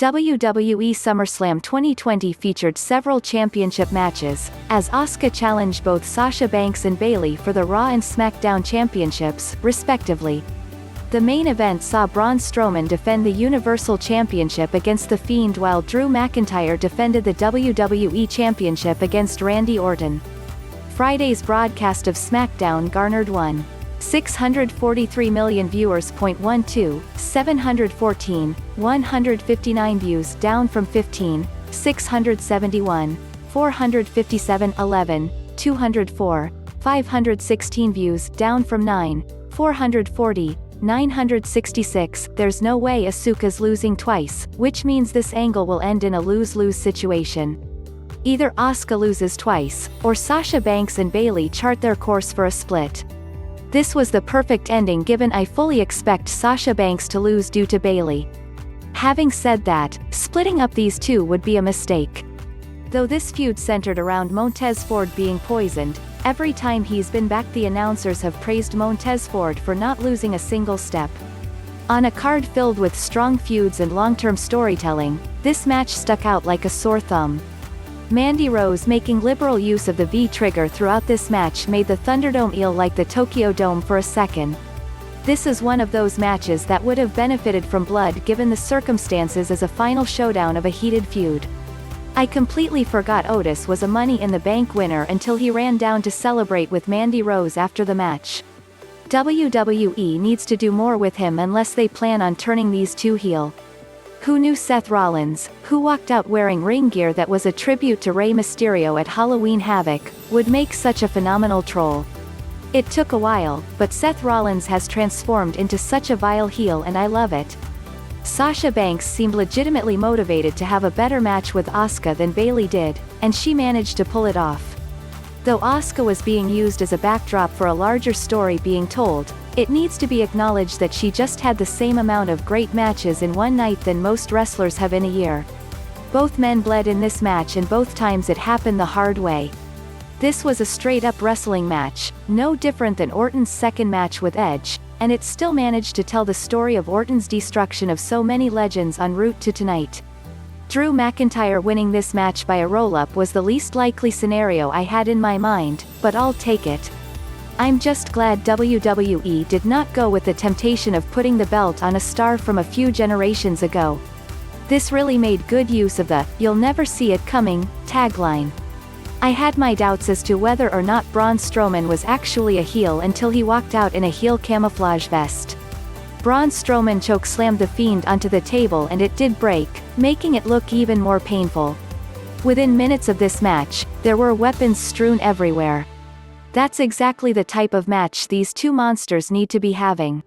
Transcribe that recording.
WWE SummerSlam 2020 featured several championship matches, as Asuka challenged both Sasha Banks and Bayley for the Raw and SmackDown Championships, respectively. The main event saw Braun Strowman defend the Universal Championship against The Fiend while Drew McIntyre defended the WWE Championship against Randy Orton. Friday's broadcast of SmackDown garnered 1,643 million viewers. 714, 159 views down from 15, 671, 457 11, 204, 516 views down from 9, 440, 966. There's no way Asuka's losing twice, which means this angle will end in a lose-lose situation. Either Asuka loses twice, or Sasha Banks and Bayley chart their course for a split. This was the perfect ending given I fully expect Sasha Banks to lose due to Bayley. Having said that, splitting up these two would be a mistake. Though this feud centered around Montez Ford being poisoned, every time he's been back the announcers have praised Montez Ford for not losing a single step. On a card filled with strong feuds and long-term storytelling, this match stuck out like a sore thumb. Mandy Rose making liberal use of the V-trigger throughout this match made the ThunderDome feel like the TokyoDome for a second. This is one of those matches that would have benefited from blood given the circumstances as a final showdown of a heated feud. I completely forgot Otis was a Money in the Bank winner until he ran down to celebrate with Mandy Rose after the match. WWE needs to do more with him unless they plan on turning these two heel. Who knew Seth Rollins, who walked out wearing ring gear that was a tribute to Rey Mysterio at Halloween Havoc, would make such a phenomenal troll? It took a while, but Seth Rollins has transformed into such a vile heel and I love it. Sasha Banks seemed legitimately motivated to have a better match with Asuka than Bayley did, and she managed to pull it off. Though Asuka was being used as a backdrop for a larger story being told, it needs to be acknowledged that she just had the same amount of great matches in one night than most wrestlers have in a year. Both men bled in this match and both times it happened the hard way. This was a straight-up wrestling match, no different than Orton's second match with Edge, and it still managed to tell the story of Orton's destruction of so many legends en route to tonight. Drew McIntyre winning this match by a roll-up was the least likely scenario I had in my mind, but I'll take it. I'm just glad WWE did not go with the temptation of putting the belt on a star from a few generations ago. This really made good use of the "you'll never see it coming" tagline. I had my doubts as to whether or not Braun Strowman was actually a heel until he walked out in a heel camouflage vest. Braun Strowman chokeslammed the Fiend onto the table and it did break, making it look even more painful. Within minutes of this match, there were weapons strewn everywhere. That's exactly the type of match these two monsters need to be having.